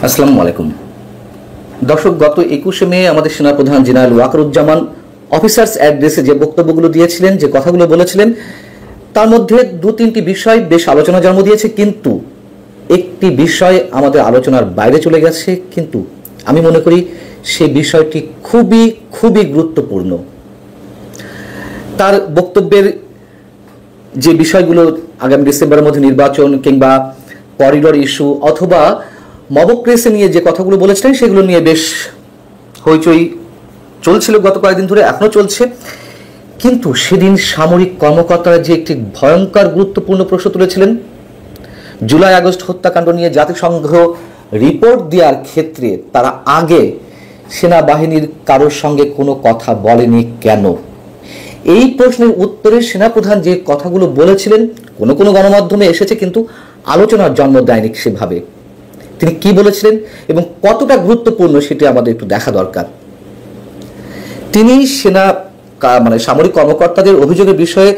আসসালামু আলাইকুম দর্শক, গত 21শে মে আমাদের সেনাপ্রধান জেনারেল ওয়াকারুজ্জামান অফিসার্স অ্যাড্রেসে যে বক্তব্যগুলো দিয়েছিলেন, যে কথাগুলো বলেছিলেন, তার মধ্যে দু তিনটি বিষয় বেশ আলোচনা জন্ম দিয়েছে, কিন্তু একটি বিষয় আমাদের আলোচনার বাইরে চলে গেছে। কিন্তু আমি মনে করি সেই বিষয়টি খুবই খুবই গুরুত্বপূর্ণ। তার বক্তব্যের যে বিষয়গুলো, আগামী ডিসেম্বরের মধ্যে নির্বাচন কিংবা করিডোর ইস্যু অথবা মবক্রেসি নিয়ে যে কথাগুলো বলেছিলেন, সেগুলো নিয়ে বেশ হইচই চলছিল গত কয়েকদিন ধরে, এখনো চলছে। কিন্তু সেদিন সামরিক কর্মকর্তারা যে একটি ভয়ঙ্কর গুরুত্বপূর্ণ প্রশ্ন তুলেছিলেন, জুলাই আগস্ট হত্যাকাণ্ড নিয়ে জাতিসংঘ রিপোর্ট দেওয়ার ক্ষেত্রে তারা আগে সেনাবাহিনীর কারোর সঙ্গে কোনো কথা বলেনি কেন? এই প্রশ্নের উত্তরে সেনাপ্রধান যে কথাগুলো বলেছিলেন, কোনো কোনো গণমাধ্যমে এসেছে, কিন্তু আলোচনার জন্ম দেয়নি সেভাবে। তিনি কি বলেছিলেন এবং কতটা গুরুত্বপূর্ণ সেটি আমাদের একটু দেখা দরকার। তিনি সামরিক কর্মকর্তাদের অভিযোগের বিষয়ে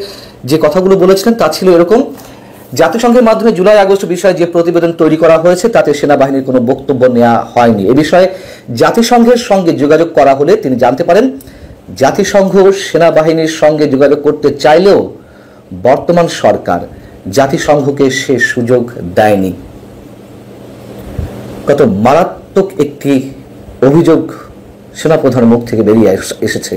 যে কথাগুলো বলেছিলেন তা ছিল এরকম: জাতিসংঘের মাধ্যমে জুলাই আগস্ট বিষয়ে যে প্রতিবেদন তৈরি করা হয়েছে তাতে সেনাবাহিনীর কোনো বক্তব্য নেওয়া হয়নি। এ বিষয়ে জাতিসংঘের সঙ্গে যোগাযোগ করা হলে তিনি জানতে পারেন জাতিসংঘ সেনাবাহিনীর সঙ্গে যোগাযোগ করতে চাইলেও বর্তমান সরকার জাতিসংঘকে সে সুযোগ দেয়নি। কত মারাত্মক একটি অভিযোগ সেনাপ্রধানের মুখ থেকে বেরিয়ে এসেছে।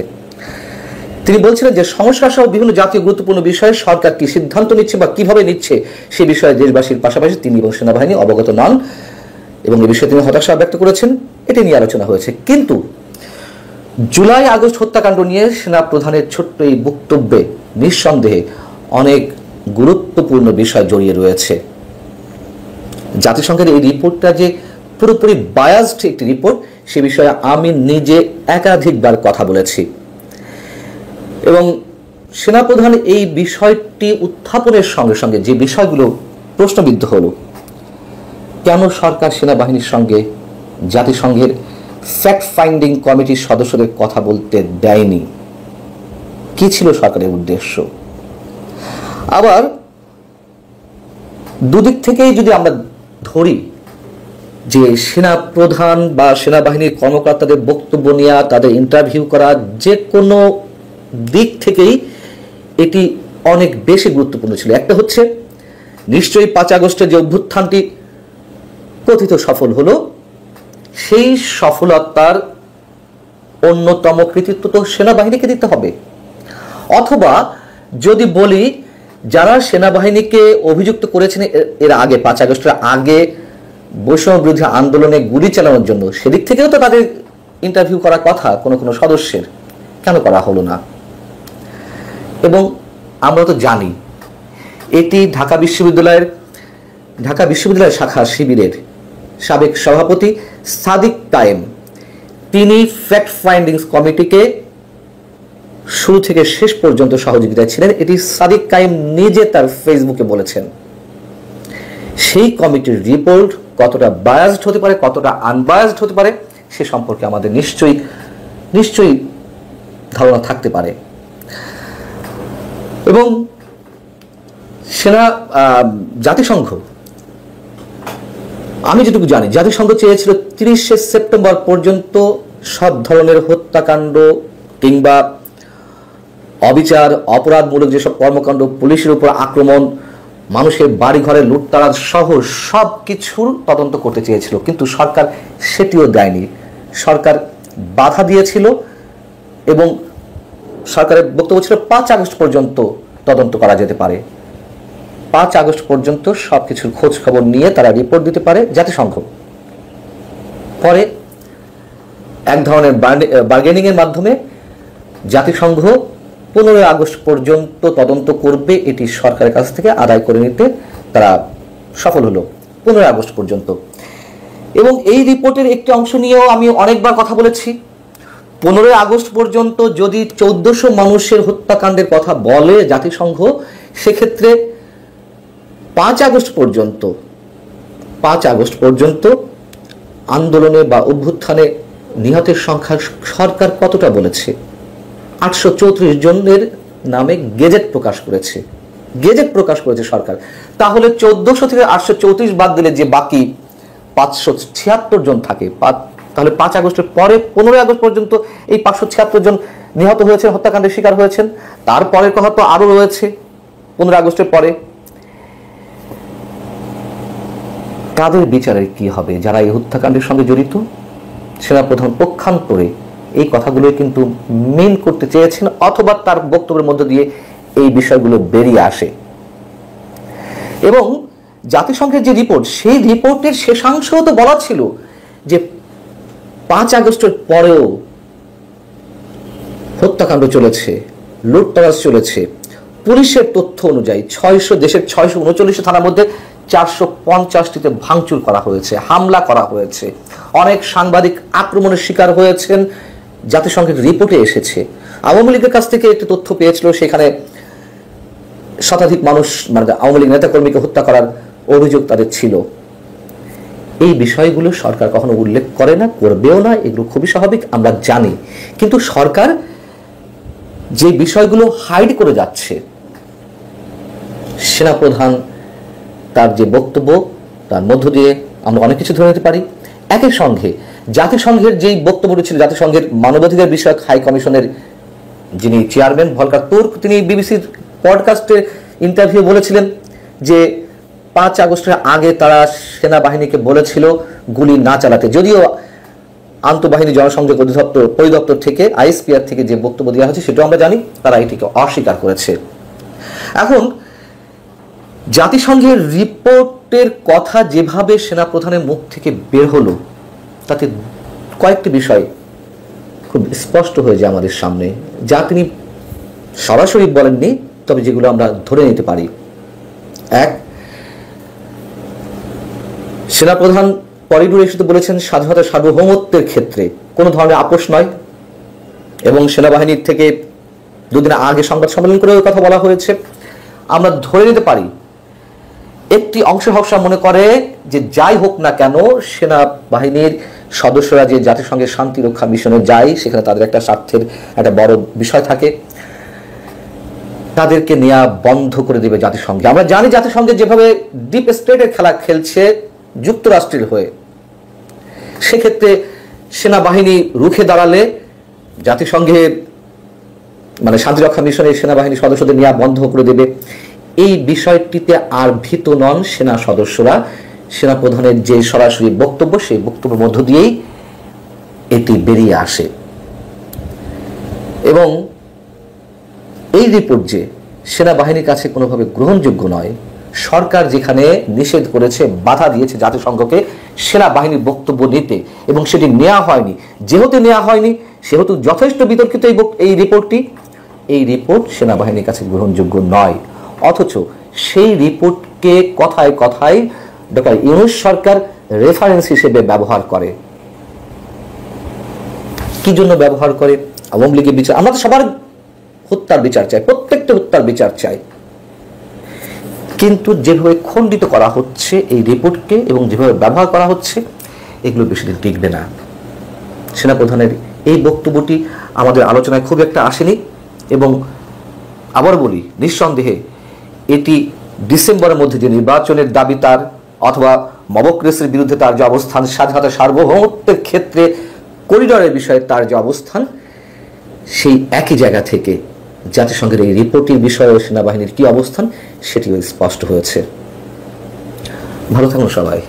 তিনি বলছিলেন যে সংস্কার সহ বিভিন্ন জাতীয় গুরুত্বপূর্ণ বিষয়ে সরকার কি সিদ্ধান্ত নিচ্ছে বা কিভাবে নিচ্ছে সে বিষয়ে দেশবাসীর পাশাপাশি তিনি এবং সেনাবাহিনী অবগত নন এবং এ বিষয়ে তিনি হতাশা ব্যক্ত করেছেন। এটি নিয়ে আলোচনা হয়েছে। কিন্তু জুলাই আগস্ট হত্যাকাণ্ড নিয়ে সেনাপ্রধানের ছোট্ট এই বক্তব্যে নিঃসন্দেহে অনেক গুরুত্বপূর্ণ বিষয় জড়িয়ে রয়েছে। জাতিসংঘের এই রিপোর্টটা যে পুরোপুরি বায়াসড একটি রিপোর্ট, সে বিষয়ে আমি নিজে একাধিকবার কথা বলেছি এবং সেনাপ্রধান এই বিষয়টি উত্থাপনের সঙ্গে সঙ্গে যে বিষয়গুলো প্রশ্নবিদ্ধ হলো, কেন সরকার সেনাবাহিনীর সঙ্গে জাতিসংঘের ফ্যাক্ট ফাইন্ডিং কমিটির সদস্যদের কথা বলতে দেয়নি, কি ছিল সরকারের উদ্দেশ্য? আবার দুদিক থেকেই যদি আমরা ধরি যে সেনাপ্রধান বা সেনাবাহিনীর কর্মকর্তাদের বক্তব্য নেওয়া, তাদের ইন্টারভিউ করা, যে কোনো দিক থেকেই এটি অনেক বেশি গুরুত্বপূর্ণ ছিল। একটা হচ্ছে নিশ্চয়ই 5 আগস্টের যে অভ্যুত্থানটি কথিত সফল হলো, সেই সফলতার অন্যতম কৃতিত্ব তো সেনাবাহিনীকে দিতে হবে। অথবা যদি বলি যারা সেনাবাহিনীকে অভিযুক্ত করেছেন এর আগে, 5 আগস্টের আগে বৈষম্য বিরোধী আন্দোলনে গুলি চালানোর জন্য, সেদিক থেকেও তো তাদের ইন্টারভিউ করার কথা কোনো কোনো সদস্যের, কেন করা হলো না? এবং আমরা তো জানি এটি ঢাকা বিশ্ববিদ্যালয়ের শাখা শিবিরের সাবেক সভাপতি সাদিক কায়েম, তিনি ফ্যাক্ট ফাইন্ডিংস কমিটিকে শুরু থেকে শেষ পর্যন্ত সহযোগিতায় ছিলেন। এটি সাদিক কায়েম নিজে তার ফেসবুকে বলেছেন। সেই কমিটির রিপোর্ট কতটা বায়াসড হতে পারে, কতটা আনবায়াসড হতে পারে, সে সম্পর্কে আমাদের নিশ্চয়ই ধারণা থাকতে পারে। এবং জাতিসংঘ, আমি যেটুকু জানি, জাতিসংঘ চেয়েছিল 30শে সেপ্টেম্বর পর্যন্ত সব ধরনের হত্যাকাণ্ড কিংবা অবিচার, অপরাধমূলক যেসব কর্মকাণ্ড, পুলিশের উপর আক্রমণ, মানুষের বাড়িঘরে লুটতারাজ সহ সব কিছুর তদন্ত করতে চেয়েছিল, কিন্তু সরকার সেটিও দেয়নি। সরকার বাধা দিয়েছিল এবং সরকারের বক্তব্য ছিল 5 আগস্ট পর্যন্ত তদন্ত করা যেতে পারে। 5 আগস্ট পর্যন্ত সব কিছুর খোঁজ খবর নিয়ে তারা রিপোর্ট দিতে পারে জাতিসংঘ। পরে এক ধরনের বার্গেনিং এর মাধ্যমে জাতিসংঘ 15 আগস্ট পর্যন্ত তদন্ত করবে, এটি সরকারের কাছ থেকে আদায় করে নিতে তারা সফল হলো 15 আগস্ট পর্যন্ত। এবং এই রিপোর্টের একটি অংশ নিয়েও আমি অনেকবার কথা বলেছি। 15 আগস্ট পর্যন্ত যদি 1400 মানুষের হত্যাকাণ্ডের কথা বলে জাতিসংঘ, সেক্ষেত্রে 5 আগস্ট পর্যন্ত আন্দোলনে বা অভ্যুত্থানে নিহতের সংখ্যা সরকার কতটা বলেছে? 834 জনের নামে গেজেট প্রকাশ করেছে সরকার। তাহলে 1400 থেকে 834 বাদ দিলে যে বাকি 576 জন থাকে, তাহলে 5 আগস্টের পরে 15 আগস্ট পর্যন্ত এই 576 জন নিহত হয়েছেন, হত্যাকাণ্ডের শিকার হয়েছেন। তারপরের কথা তো আরো রয়েছে 15 আগস্টের পরে। তাদের বিচারের কি হবে যারা এই হত্যাকাণ্ডের সঙ্গে জড়িত? সেনাপ্রধান পক্ষান্তরে এই কথাগুলো কিন্তু মেন করতে চেয়েছেন, অথবা তার বক্তব্যের মধ্য দিয়ে এই বিষয়গুলো বেরিয়ে আসে। এবং জাতিসংঘের যে রিপোর্ট, সেই রিপোর্টের শেষাংশেও তো বলা ছিল যে 5 আগস্টের পরেও হত্যাকাণ্ড চলেছে, লুটতরাজ চলেছে। পুলিশের তথ্য অনুযায়ী দেশের 639 থানার মধ্যে 450টিতে ভাঙচুর করা হয়েছে, হামলা করা হয়েছে, অনেক সাংবাদিক আক্রমণের শিকার হয়েছেন। জাতিসংঘের রিপোর্টে এসেছে। আওয়ামী লীগের কাছ থেকে একটি তথ্য পেয়েছিল, সেখানে শতাধিক মানুষ, মানে আওয়ামী লীগ নেতাকর্মীকে হত্যা করার অভিযোগ তাদের ছিল। এই বিষয়গুলো সরকার কখনো উল্লেখ করে না, করবেও না, এগুলো খুবই স্বাভাবিক, আমরা জানি। কিন্তু সরকার যে বিষয়গুলো হাইড করে যাচ্ছে, সেনাপ্রধান তার যে বক্তব্য, তার মধ্য দিয়ে আমরা অনেক কিছু ধরে নিতে পারি। একই সঙ্গে জাতিসংঘের যেই বক্তব্যটি ছিল, জাতিসংঘের মানবাধিকার বিষয়ক হাই কমিশনের যিনি চেয়ারম্যান ভলকার তুর্ক, তিনি বিবিসির পডকাস্টে ইন্টারভিউ বলেছিলেন যে 5 আগস্টের আগে তারা সেনাবাহিনীকে বলেছিল গুলি না চালাতে। যদিও আন্তঃবাহিনী জনসংযোগ পরিদপ্তর থেকে, আইএসপিআর থেকে যে বক্তব্য দেওয়া হয়েছে সেটাও আমরা জানি, তারা এটিকে অস্বীকার করেছে। এখন জাতিসংঘের রিপোর্টের কথা যেভাবে সেনাপ্রধানের মুখ থেকে বের হলো, তাতে কয়েকটি বিষয় খুব স্পষ্ট হয়ে যায় আমাদের সামনে, যা তিনি সরাসরি বলেননি, তবে যেগুলো আমরা ধরে নিতে পারি। এক, সেনাপ্রধান করিডোরে এসে বলেছেন স্বাধীনতা সার্বভৌমত্বের ক্ষেত্রে কোনো ধরনের আপোষ নয়, এবং সেনাবাহিনীর থেকে দুদিন আগে সংবাদ সম্মেলন করে কথা বলা হয়েছে। আমরা ধরে নিতে পারি একটি অংশ হবসা মনে করে যে যাই হোক না কেন সেনাবাহিনীর সদস্যরা যে জাতিসংঘের শান্তি রক্ষা মিশনে যায়, সেখানে তাদের একটা স্বার্থের একটা বড় বিষয় থাকে, তাদেরকে নেওয়া বন্ধ করে দেবে জাতিসংঘে। আমরা জানি জাতিসংঘে যেভাবে ডিপ স্টেটের খেলা খেলছে যুক্তরাষ্ট্রের হয়ে, সেক্ষেত্রে সেনাবাহিনী রুখে দাঁড়ালে জাতিসংঘের মানে শান্তিরক্ষা মিশনের সেনাবাহিনী সদস্যদের নেওয়া বন্ধ করে দেবে। এই বিষয়টিতে আর ভীত নন সেনা সদস্যরা। সেনাপ্রধানের যে সরাসরি বক্তব্য, সেই বক্তব্যের মধ্য দিয়েই এটি বেরিয়ে আসে। এবং এই রিপোর্ট যে সেনাবাহিনীর কাছে কোনোভাবে গ্রহণযোগ্য নয়, সরকার যেখানে নিষেধ করেছে, বাধা দিয়েছে জাতিসংঘকে সেনাবাহিনীর বক্তব্য নিতে, এবং সেটি নেওয়া হয়নি। যেহেতু নেওয়া হয়নি, সেহেতু যথেষ্ট বিতর্কিত এই রিপোর্টটি, এই রিপোর্ট সেনাবাহিনীর কাছে গ্রহণযোগ্য নয়। অথচ সেই রিপোর্টকে কথায় কথায় ডক্টর ইউনূস সরকার রেফারেন্স হিসেবে ব্যবহার করে। কি জন্য ব্যবহার করে? আওয়ামী লীগের বিচার, আমরা তো সবার হত্যার বিচার চাই, প্রত্যেকটা হত্যার বিচার চাই, কিন্তু যেভাবে খণ্ডিত করা হচ্ছে এই রিপোর্টকে এবং যেভাবে ব্যবহার করা হচ্ছে, এগুলো বেশি দিন টিকবে না। সেনাপ্রধানের এই বক্তব্যটি আমাদের আলোচনায় খুব একটা আসেনি, এবং আবার বলি, নিঃসন্দেহে এটি ডিসেম্বরের মধ্যে যে নির্বাচনের দাবি তার, অথবা মবক্রেসির বিরুদ্ধে তার যে অবস্থান, স্বাধীনতা সার্বভৌমত্বের ক্ষেত্রে করিডোরের বিষয়ে তার যে অবস্থান, সেই একই জায়গা থেকে জাতিসংঘের এই রিপোর্টের বিষয়ে সেনাবাহিনীর কি অবস্থান, সেটিও স্পষ্ট হয়েছে। ভালো থাকুন সবাই।